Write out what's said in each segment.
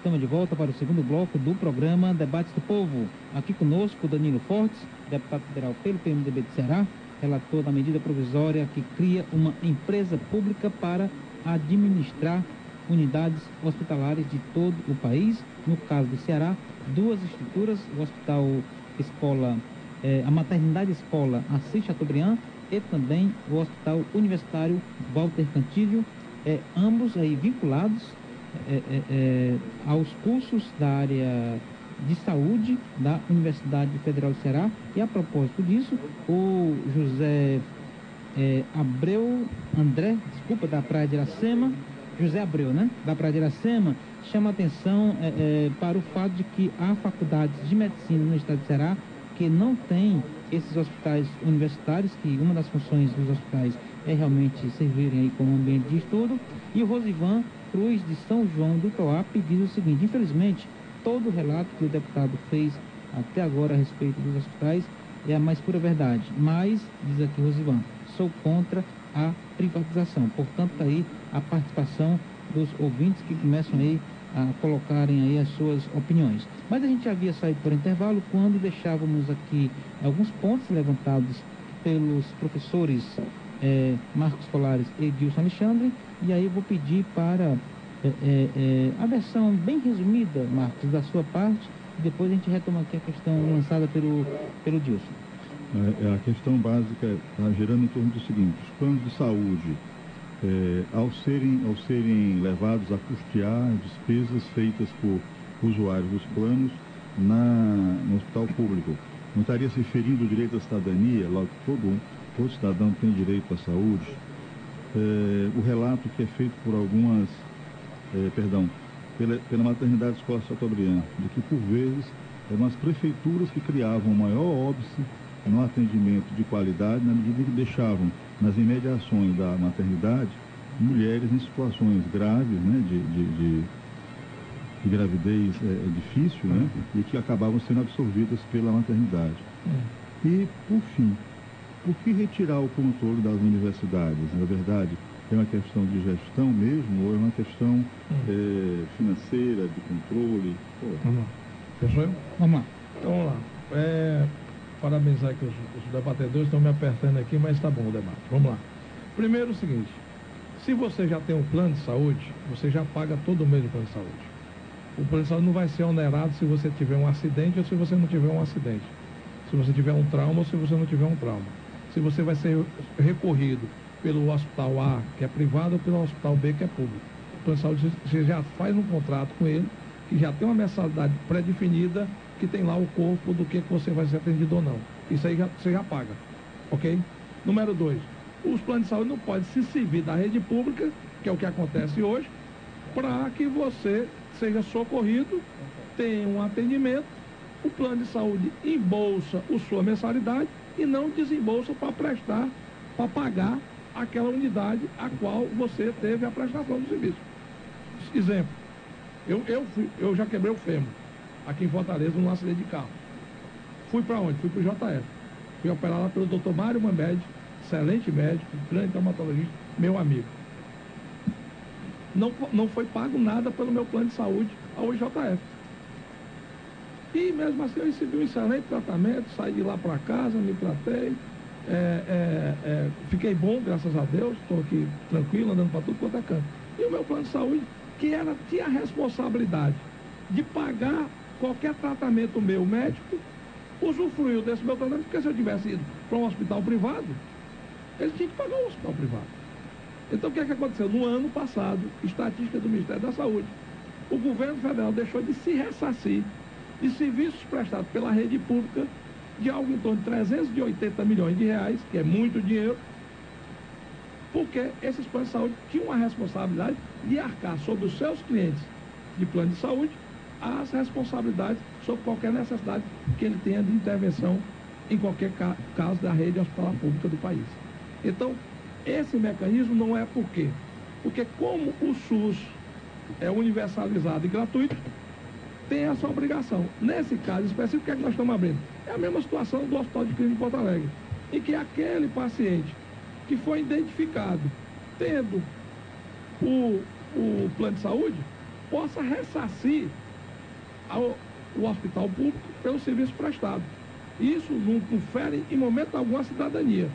Estamos de volta para o segundo bloco do programa Debates do Povo. Aqui conosco Danilo Fortes, deputado federal pelo PMDB de Ceará, relator da medida provisória que cria uma empresa pública para administrar unidades hospitalares de todo o país. No caso do Ceará, duas estruturas, o Hospital Escola, a Maternidade Escola Assis Chateaubriand e também o Hospital Universitário Walter Cantillo, ambos aí vinculados aos cursos da área de saúde da Universidade Federal do Ceará. E a propósito disso, o José Abreu André, da Praia de Iracema, José Abreu, né, da Praia de Iracema, chama a atenção para o fato de que há faculdades de medicina no estado de Ceará que não tem esses hospitais universitários, que uma das funções dos hospitais é realmente servirem aí como ambiente de estudo. E o Rosivan Cruz de São João do Toape diz o seguinte: infelizmente, todo o relato que o deputado fez até agora a respeito dos hospitais é a mais pura verdade, mas, diz aqui Rosivan, sou contra a privatização. Portanto, tá aí a participação dos ouvintes que começam aí a colocarem aí as suas opiniões. Mas a gente havia saído por intervalo quando deixávamos aqui alguns pontos levantados pelos professores Marcos Colares e Edilson Alexandre, e aí eu vou pedir para a versão bem resumida, Marcos, da sua parte, e depois a gente retoma aqui a questão lançada pelo Dilson. A questão básica está girando em torno do seguinte: os planos de saúde, ao serem levados a custear despesas feitas por usuários dos planos no hospital público, não estaria se ferindo o direito à cidadania, logo que todo cidadão tem direito à saúde? O relato que é feito por pela Maternidade Escola Chateaubriand, de que por vezes eram as prefeituras que criavam o maior óbice no atendimento de qualidade, na medida que deixavam nas imediações da maternidade mulheres em situações graves, né, de gravidez difícil, né, e que acabavam sendo absorvidas pela maternidade. E, por fim, por que retirar o controle das universidades? Na verdade, é uma questão de gestão mesmo, ou é uma questão financeira, de controle? Vamos lá. Fechou? Vamos lá. Então, vamos lá. Parabenizar que os debatedores estão me apertando aqui, mas está bom o debate. Vamos lá. Primeiro o seguinte: se você já tem um plano de saúde, você já paga todo mês o plano de saúde. O plano de saúde não vai ser onerado se você tiver um acidente ou se você não tiver um acidente. Se você tiver um trauma ou se você não tiver um trauma. Se você vai ser recorrido pelo hospital A, que é privado, ou pelo hospital B, que é público. O plano de saúde, você já faz um contrato com ele, que já tem uma mensalidade pré-definida, que tem lá o corpo do que você vai ser atendido ou não. Isso aí você já paga, ok? Número 2, os planos de saúde não podem se servir da rede pública, que é o que acontece hoje, para que você seja socorrido, tenha um atendimento, o plano de saúde embolsa a sua mensalidade e não desembolsa para prestar, para pagar aquela unidade a qual você teve a prestação do serviço. Exemplo, eu já quebrei o fêmur aqui em Fortaleza num acidente de carro. Fui para onde? Fui para o JF. Fui operado lá pelo Dr. Mário Mambed, excelente médico, grande traumatologista, meu amigo. Não foi pago nada pelo meu plano de saúde ao IJF. E mesmo assim eu recebi um excelente tratamento, saí de lá para casa, me tratei, fiquei bom, graças a Deus, estou aqui tranquilo, andando para tudo quanto é canto. E o meu plano de saúde, que tinha a responsabilidade de pagar qualquer tratamento meu médico, usufruiu desse meu tratamento, porque se eu tivesse ido para um hospital privado, ele tinha que pagar um hospital privado. Então o que é que aconteceu? No ano passado, estatística do Ministério da Saúde, o governo federal deixou de se ressarcir de serviços prestados pela rede pública de algo em torno de 380 milhões de reais, que é muito dinheiro, porque esses planos de saúde tinham a responsabilidade de arcar sobre os seus clientes de plano de saúde as responsabilidades sobre qualquer necessidade que ele tenha de intervenção em qualquer caso da rede hospitalar pública do país. Então, esse mecanismo não é por quê? Porque como o SUS é universalizado e gratuito, tem essa obrigação. Nesse caso específico, o que é que nós estamos abrindo? É a mesma situação do Hospital de Clínica de Porto Alegre, em que aquele paciente que foi identificado tendo o plano de saúde, possa ressarcir o hospital público pelo serviço prestado. Isso não confere em momento algum a cidadania,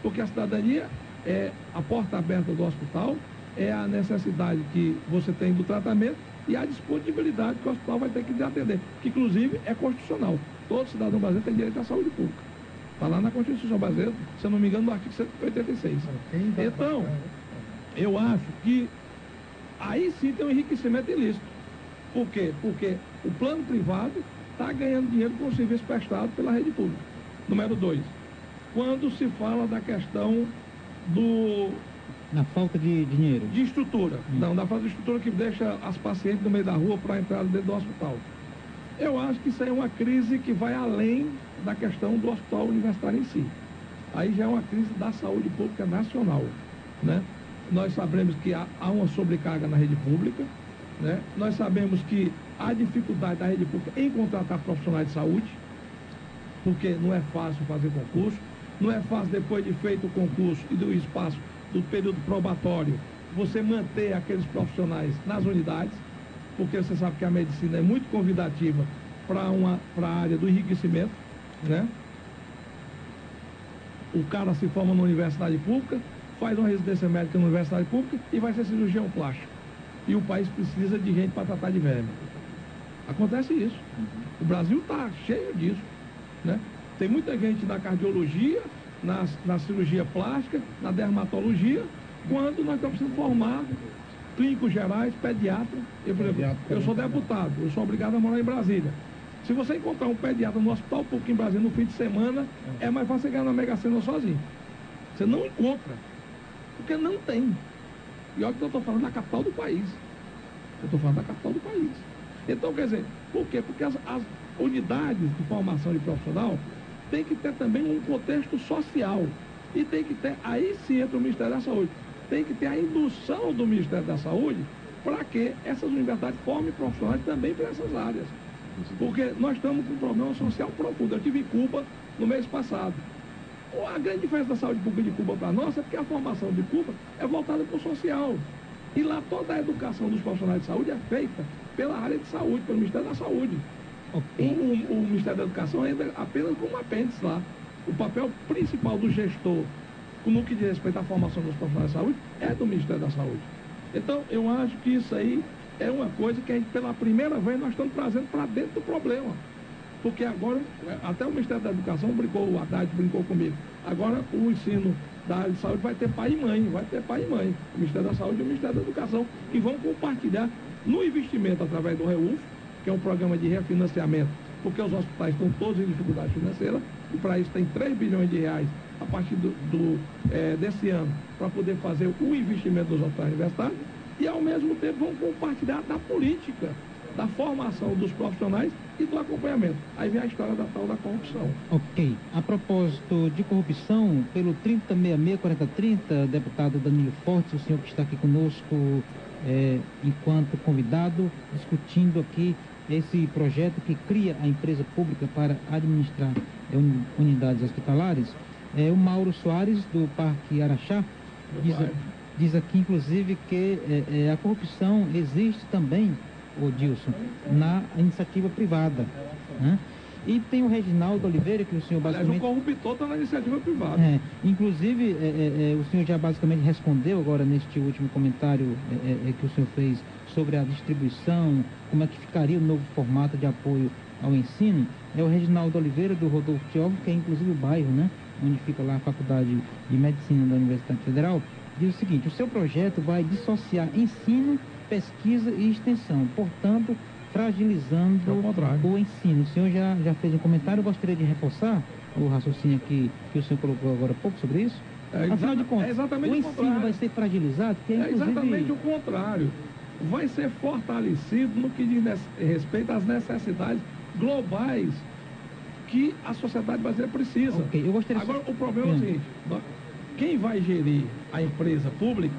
porque a cidadania é a porta aberta do hospital, é a necessidade que você tem do tratamento e a disponibilidade que o hospital vai ter que atender, que inclusive é constitucional. Todo cidadão brasileiro tem direito à saúde pública. Está lá na Constituição brasileira, se eu não me engano, no artigo 186. Então, eu acho que aí sim tem um enriquecimento ilícito. Por quê? Porque o plano privado está ganhando dinheiro com o serviço prestado pela rede pública. Número 2, quando se fala da questão na falta de dinheiro. De estrutura. Não, da falta de estrutura que deixa as pacientes no meio da rua para entrar dentro do hospital. Eu acho que isso aí é uma crise que vai além da questão do hospital universitário em si. Aí já é uma crise da saúde pública nacional, né? Nós sabemos que há uma sobrecarga na rede pública, né? Nós sabemos que há dificuldade da rede pública em contratar profissionais de saúde, porque não é fácil fazer concurso, não é fácil, depois de feito o concurso e do espaço do período probatório, você manter aqueles profissionais nas unidades, porque você sabe que a medicina é muito convidativa para a área do enriquecimento, né? O cara se forma na universidade pública, faz uma residência médica na universidade pública e vai ser cirurgião plástico. E o país precisa de gente para tratar de verme. Acontece isso. O Brasil está cheio disso, né? Tem muita gente na cardiologia, na cirurgia plástica, na dermatologia, quando nós estamos precisando formar clínicos gerais, pediatra. Eu sou deputado, eu sou obrigado a morar em Brasília. Se você encontrar um pediatra no hospital público em Brasília no fim de semana, é mais fácil você ganhar na Mega Sena sozinho. Você não encontra, porque não tem. E olha que eu estou falando da capital do país. Eu estou falando da capital do país. Então, quer dizer, por quê? Porque as unidades de formação de profissional tem que ter também um contexto social. E tem que ter, aí sim entra o Ministério da Saúde, tem que ter a indução do Ministério da Saúde para que essas universidades formem profissionais também para essas áreas. Porque nós estamos com um problema social profundo. Eu estive em Cuba no mês passado. A grande diferença da saúde pública de Cuba para nós é porque a formação de Cuba é voltada para o social. E lá toda a educação dos profissionais de saúde é feita pela área de saúde, pelo Ministério da Saúde. Okay. O Ministério da Educação entra apenas como apêndice lá. O papel principal do gestor, no que diz respeito à formação dos profissionais de saúde, é do Ministério da Saúde. Então, eu acho que isso aí é uma coisa que a gente, pela primeira vez, nós estamos trazendo para dentro do problema. Porque agora, até o Ministério da Educação brincou, o Haddad brincou comigo. Agora, o ensino da área de saúde vai ter pai e mãe, vai ter pai e mãe. O Ministério da Saúde e o Ministério da Educação, que vão compartilhar no investimento através do REUF, que é um programa de refinanciamento, porque os hospitais estão todos em dificuldade financeira, e para isso tem 3 bilhões de reais a partir desse ano, para poder fazer o investimento dos hospitais universitários, e ao mesmo tempo vão compartilhar da política, da formação dos profissionais e do acompanhamento. Aí vem a história da tal da corrupção. Ok. A propósito de corrupção, pelo 3066-4030, deputado Danilo Fortes, o senhor que está aqui conosco enquanto convidado, discutindo aqui esse projeto que cria a empresa pública para administrar unidades hospitalares, o Mauro Soares, do Parque Araxá, diz aqui, inclusive, que a corrupção existe também, Dilson, na iniciativa privada, né? E tem o Reginaldo Oliveira, que o senhor basicamente... Aliás, o corruptor está na iniciativa privada. Inclusive, o senhor já basicamente respondeu agora neste último comentário que o senhor fez sobre a distribuição, como é que ficaria o novo formato de apoio ao ensino. É o Reginaldo Oliveira, do Rodolfo Tiovo, que é inclusive o bairro, né, onde fica lá a Faculdade de Medicina da Universidade Federal, diz o seguinte: o seu projeto vai dissociar ensino, pesquisa e extensão, portanto, fragilizando o ensino. O senhor já fez um comentário, eu gostaria de reforçar o raciocínio que o senhor colocou agora há pouco sobre isso. Afinal de contas, o ensino vai ser fragilizado? Que é exatamente o contrário. Vai ser fortalecido no que diz respeito às necessidades globais que a sociedade brasileira precisa. Okay, eu gostaria agora, o problema é o seguinte: quem vai gerir a empresa pública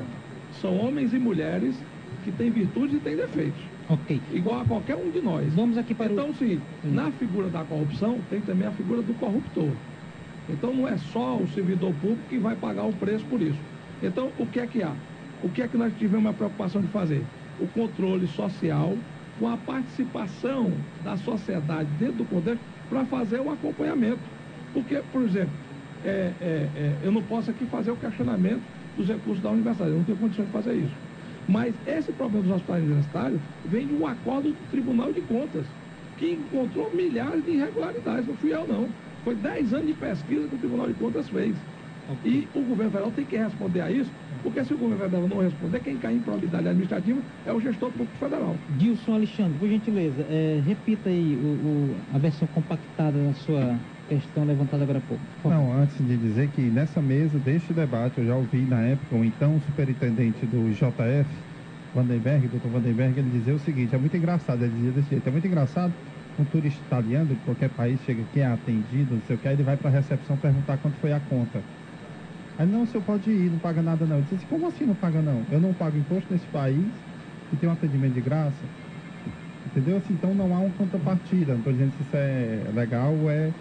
são homens e mulheres que têm virtudes e têm defeitos. Ok. Igual a qualquer um de nós. Vamos aqui para então, sim, na figura da corrupção, tem também a figura do corruptor. Então, não é só o servidor público que vai pagar o preço por isso. Então, o que é que há? O que é que nós tivemos a preocupação de fazer? o controle social, com a participação da sociedade dentro do contexto para fazer o acompanhamento. Porque, por exemplo, eu não posso aqui fazer o questionamento dos recursos da universidade, eu não tenho condições de fazer isso. Mas esse problema dos hospitais universitários vem de um acordo do Tribunal de Contas, que encontrou milhares de irregularidades, não fui eu não. Foi 10 anos de pesquisa que o Tribunal de Contas fez. E o governo federal tem que responder a isso, porque se o governo federal não responder, quem cai em improbidade administrativa é o gestor público federal. Dilson Alexandre, por gentileza, repita aí a versão compactada da sua questão levantada agora há pouco. Não, antes de dizer que nessa mesa, deste debate, eu já ouvi na época o então superintendente do JF, Vandenberg, doutor Vandenberg, ele dizia o seguinte, é muito engraçado, ele dizia desse jeito, é muito engraçado, um turista italiano de qualquer país chega aqui, é atendido, não sei o que, aí ele vai para a recepção perguntar quanto foi a conta. Aí, não, o senhor pode ir, não paga nada não. Ele disse, como assim não paga não? Eu não pago imposto nesse país e tenho um atendimento de graça. Entendeu? Assim, então não há uma contrapartida. Não estou dizendo se isso é legal ou é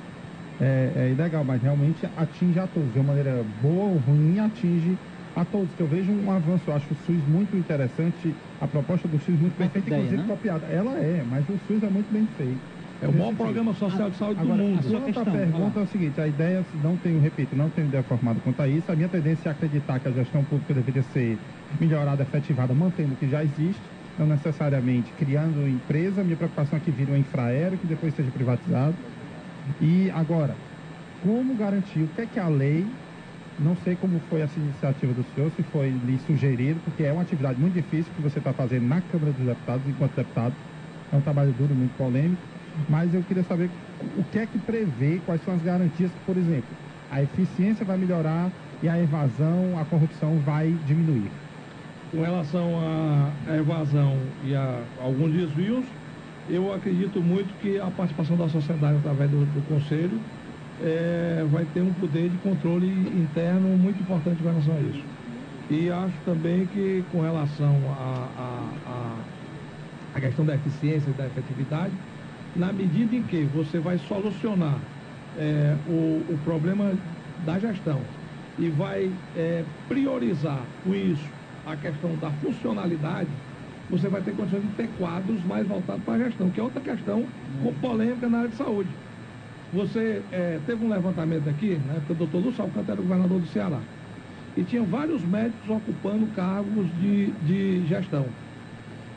ilegal, mas realmente atinge a todos. De uma maneira boa ou ruim, atinge a todos. Que eu vejo um avanço, eu acho o SUS muito interessante, a proposta do SUS muito bem feita, inclusive copiada. Ela mas o SUS é muito bem feito. É o maior programa social de saúde do mundo. A outra pergunta é o seguinte, a ideia, não tenho ideia formada quanto a isso, a minha tendência é acreditar que a gestão pública deveria ser melhorada, efetivada, mantendo o que já existe, não necessariamente criando empresa, minha preocupação é que vire um infraero, que depois seja privatizado. E agora, como garantir, o que é a lei, não sei como foi essa iniciativa do senhor, se foi lhe sugerido, porque é uma atividade muito difícil que você está fazendo na Câmara dos Deputados, enquanto deputado, é um trabalho duro, muito polêmico, mas eu queria saber o que é que prevê, quais são as garantias que, por exemplo, a eficiência vai melhorar e a evasão, a corrupção vai diminuir. Com relação à evasão e a alguns desvios, eu acredito muito que a participação da sociedade através do Conselho vai ter um poder de controle interno muito importante em relação a isso. E acho também que com relação à questão da eficiência e da efetividade, na medida em que você vai solucionar o problema da gestão e vai priorizar com isso a questão da funcionalidade, você vai ter condições de ter quadros mais voltados para a gestão, que é outra questão com polêmica na área de saúde. Você teve um levantamento aqui, na época do Dr. Lúcio Alcântara era governador do Ceará, e tinha vários médicos ocupando cargos de gestão.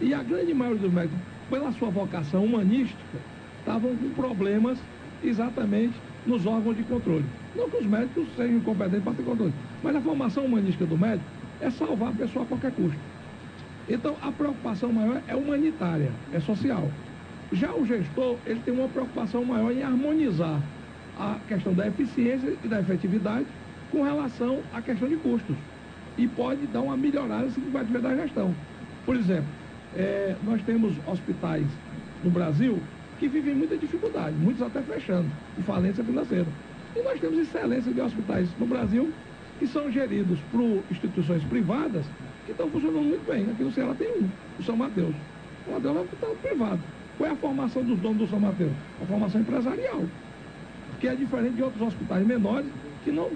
E a grande maioria dos médicos, pela sua vocação humanística, estavam com problemas exatamente nos órgãos de controle. Não que os médicos sejam incompetentes para ter controle, mas a formação humanística do médico é salvar a pessoa a qualquer custo. Então, a preocupação maior é humanitária, é social. Já o gestor, ele tem uma preocupação maior em harmonizar a questão da eficiência e da efetividade com relação à questão de custos. E pode dar uma melhorada significativa da gestão. Por exemplo, nós temos hospitais no Brasil que vivem muita dificuldade, muitos até fechando, de falência financeira. E nós temos excelência de hospitais no Brasil que são geridos por instituições privadas que estão funcionando muito bem. Aqui no Ceará tem o São Mateus. O São Mateus é um hospital privado. Qual é a formação dos donos do São Mateus? A formação empresarial, que é diferente de outros hospitais menores que não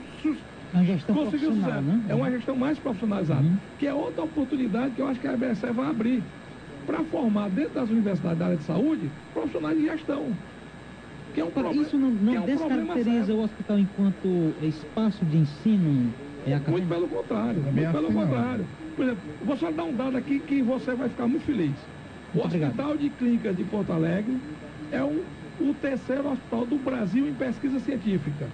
conseguiu sucesso. Né? É uma gestão mais profissionalizada, que é outra oportunidade que eu acho que a EBSE vai abrir para formar dentro das universidades da área de saúde profissionais de gestão. Que é um problema. Isso não descaracteriza o hospital enquanto espaço de ensino acadêmico? Muito pelo contrário. Muito pelo contrário. Por exemplo, vou só dar um dado aqui que você vai ficar muito feliz. O Hospital de Clínicas de Porto Alegre é o terceiro hospital do Brasil em pesquisa científica.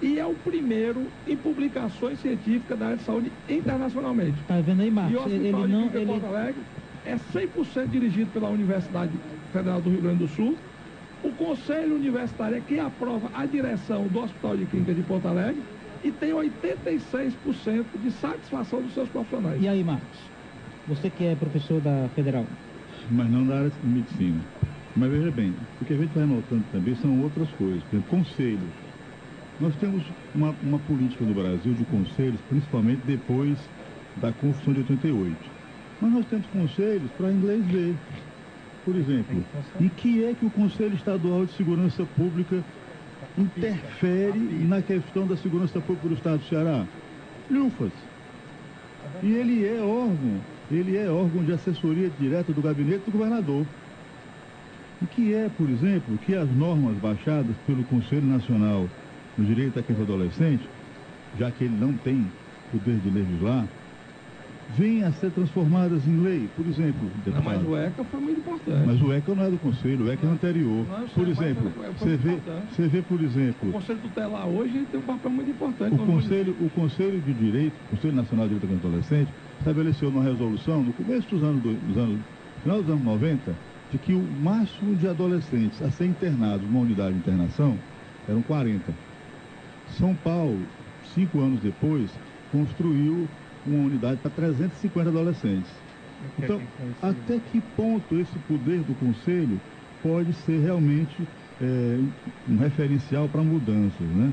E é o primeiro em publicações científicas da área de saúde internacionalmente. Está vendo aí, Marcos? E o Hospital de Clínicas de Porto Alegre é 100% dirigido pela Universidade Federal do Rio Grande do Sul. O Conselho Universitário é quem aprova a direção do Hospital de Clínicas de Porto Alegre e tem 86% de satisfação dos seus profissionais. E aí, Marcos? Você que é professor da Federal? Mas não da área de medicina. Mas veja bem, o que a gente vai notando também são outras coisas. Por exemplo, conselhos. Nós temos uma política no Brasil de conselhos, principalmente depois da Constituição de 88. Mas nós temos conselhos para inglês ver. Por exemplo, em que é que o Conselho Estadual de Segurança Pública interfere na questão da segurança pública do Estado do Ceará? Lufas. E ele é órgão ele é órgão de assessoria direta do gabinete do governador. O que é, por exemplo, que as normas baixadas pelo Conselho Nacional do Direito à Criança e Adolescente, já que ele não tem poder de legislar, venham a ser transformadas em lei. Por exemplo, Não, mas o ECA foi muito importante. mas o ECA não é do Conselho, o ECA é anterior. Não, Por exemplo, você vê, por O exemplo, Conselho Tutelar hoje tem um papel muito importante. o Conselho de Direito, o Conselho Nacional de Direito da Criança e Adolescente, estabeleceu uma resolução no começo final dos anos 90, de que o máximo de adolescentes a ser internados numa unidade de internação eram 40. São Paulo, 5 anos depois, construiu uma unidade para 350 adolescentes. Então, até que ponto esse poder do Conselho pode ser realmente um referencial para mudanças, né?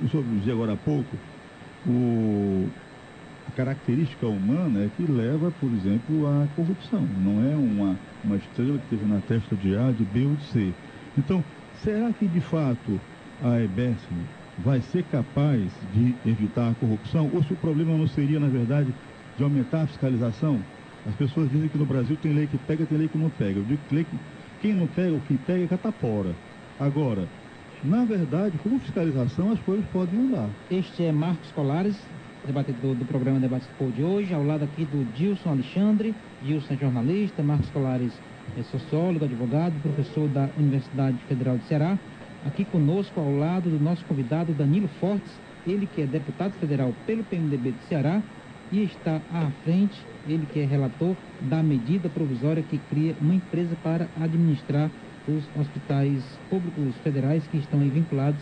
O senhor dizia agora há pouco, a característica humana é que leva, por exemplo, à corrupção. Não é uma estrela que esteja na testa de A, de B ou de C. Então, será que de fato a EBERSE vai ser capaz de evitar a corrupção? Ou se o problema não seria, na verdade, de aumentar a fiscalização? As pessoas dizem que no Brasil tem lei que pega, tem lei que não pega. Eu digo que quem não pega, o que pega é catapora. Agora, na verdade, com fiscalização as coisas podem andar. Este é Marcos Colares, debatedor do programa Debate do Povo de hoje, ao lado aqui do Dilson Alexandre. Dilson é jornalista, Marcos Colares é sociólogo, advogado, professor da Universidade Federal de Ceará. Aqui conosco, ao lado do nosso convidado Danilo Fortes, ele que é deputado federal pelo PMDB de Ceará e está à frente, ele que é relator da medida provisória que cria uma empresa para administrar os hospitais públicos federais que estão aí vinculados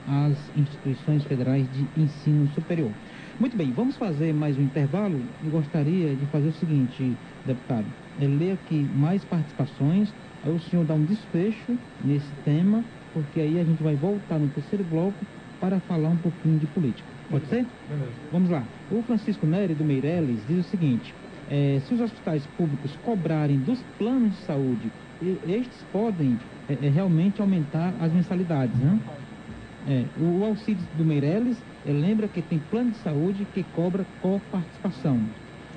às instituições federais de ensino superior. Muito bem, vamos fazer mais um intervalo. Eu gostaria de fazer o seguinte, deputado, ler aqui mais participações, aí o senhor dá um desfecho nesse tema, porque aí a gente vai voltar no terceiro bloco para falar um pouquinho de política. Pode ser? Beleza. Vamos lá. O Francisco Nery do Meirelles diz o seguinte, se os hospitais públicos cobrarem dos planos de saúde, estes podem realmente aumentar as mensalidades, né? O Alcides do Meirelles lembra que tem plano de saúde que cobra coparticipação.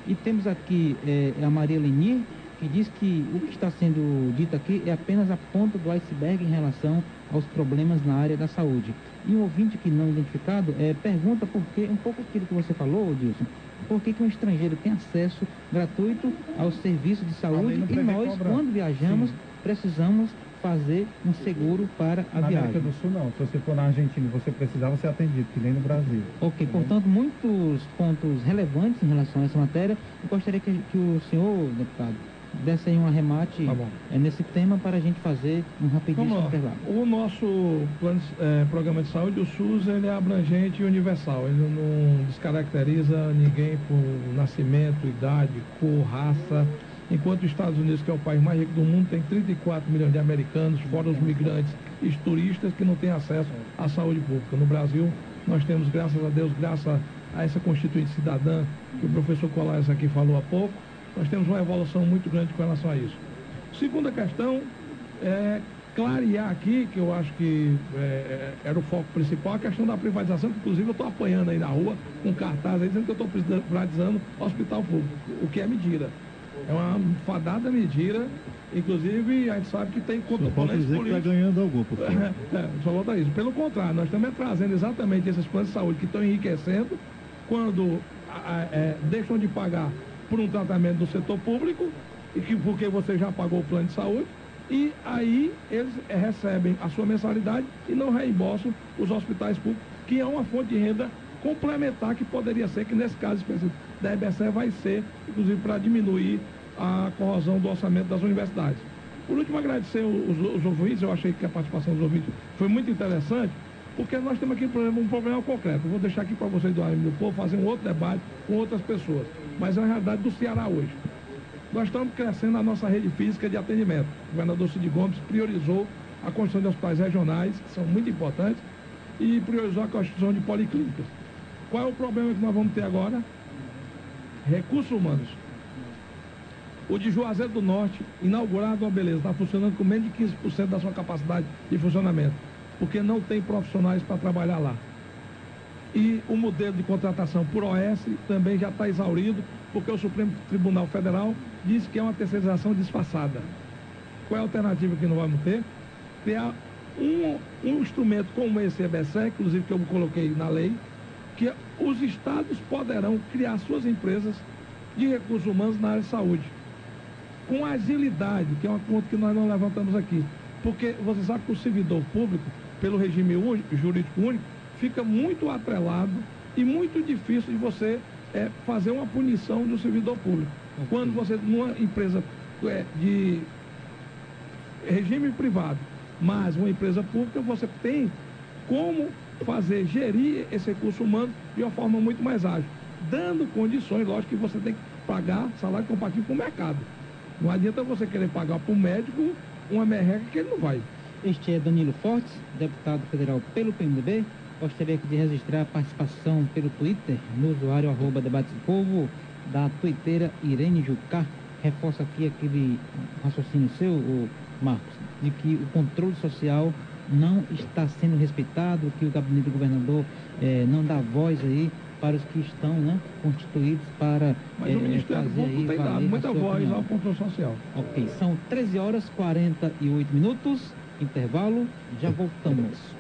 E temos aqui a Maria Lenir, que diz que o que está sendo dito aqui é apenas a ponta do iceberg em relação aos problemas na área da saúde. E um ouvinte que não identificado pergunta por que, um pouco aquilo que você falou, Dilson, por que um estrangeiro tem acesso gratuito ao serviço de saúde e nós, quando viajamos, precisamos fazer um seguro para a viagem. Na América do Sul, não. Se você for na Argentina e você precisar, você é atendido, que nem no Brasil. Ok, portanto, muitos pontos relevantes em relação a essa matéria. Eu gostaria que o senhor, deputado, desse aí um arremate nesse tema para a gente fazer um rapidíssimo intervalo. O nosso programa de saúde, o SUS, ele é abrangente e universal. Ele não descaracteriza ninguém por nascimento, idade, cor, raça. Enquanto os Estados Unidos, que é o país mais rico do mundo, tem 34 milhões de americanos, fora os migrantes e os turistas que não têm acesso à saúde pública. No Brasil, nós temos, graças a Deus, graças a essa Constituinte Cidadã, que o professor Colares aqui falou há pouco, nós temos uma evolução muito grande com relação a isso. Segunda questão é clarear aqui, que eu acho que era o foco principal, a questão da privatização, que inclusive eu estou apanhando aí na rua com cartaz aí dizendo que eu estou privatizando o hospital público, o que é mentira. É uma fadada mentira, inclusive a gente sabe que tem componentes políticos. Está ganhando algum, por favor. Só volta isso. Pelo contrário, nós estamos trazendo exatamente esses planos de saúde que estão enriquecendo quando deixam de pagar por um tratamento do setor público, porque você já pagou o plano de saúde, e aí eles recebem a sua mensalidade e não reembolsam os hospitais públicos, que é uma fonte de renda complementar que poderia ser, que nesse caso específico da EBSE vai ser, inclusive, para diminuir a corrosão do orçamento das universidades. Por último, agradecer os ouvintes, eu achei que a participação dos ouvintes foi muito interessante, porque nós temos aqui, por exemplo, um problema concreto. Eu vou deixar aqui para vocês do AM do Povo fazer um outro debate com outras pessoas, mas é a realidade do Ceará hoje. Nós estamos crescendo a nossa rede física de atendimento. O governador Cid Gomes priorizou a construção de hospitais regionais, que são muito importantes, e priorizou a construção de policlínicas. Qual é o problema que nós vamos ter agora? Recursos humanos. O de Juazeiro do Norte, inaugurado, uma beleza, está funcionando com menos de 15% da sua capacidade de funcionamento, porque não tem profissionais para trabalhar lá. E o modelo de contratação por OS também já está exaurido, porque o Supremo Tribunal Federal disse que é uma terceirização disfarçada. Qual é a alternativa que nós vamos ter? Criar um instrumento como esse EBSER, inclusive que eu coloquei na lei, que os estados poderão criar suas empresas de recursos humanos na área de saúde, com agilidade, que é uma conta que nós não levantamos aqui. Porque você sabe que o servidor público, pelo regime jurídico único, fica muito atrelado e muito difícil de você fazer uma punição do servidor público. Okay. Quando você, numa empresa de regime privado, mas uma empresa pública, você tem como gerir esse recurso humano de uma forma muito mais ágil, dando condições, lógico que você tem que pagar salário compatível com o mercado. Não adianta você querer pagar para o médico uma merreca que ele não vai. Este é Danilo Fortes, deputado federal pelo PMDB. Gostaria aqui de registrar a participação pelo Twitter, no usuário @Debates do Povo, da tuiteira Irene Jucá. Reforça aqui aquele raciocínio seu, Marcos, de que o controle social não está sendo respeitado, que o gabinete do governador não dá voz aí para os que estão, né, constituídos para mas o Ministério Público tem dado muita voz ao controle social. Ok, são 13h48, intervalo, já voltamos.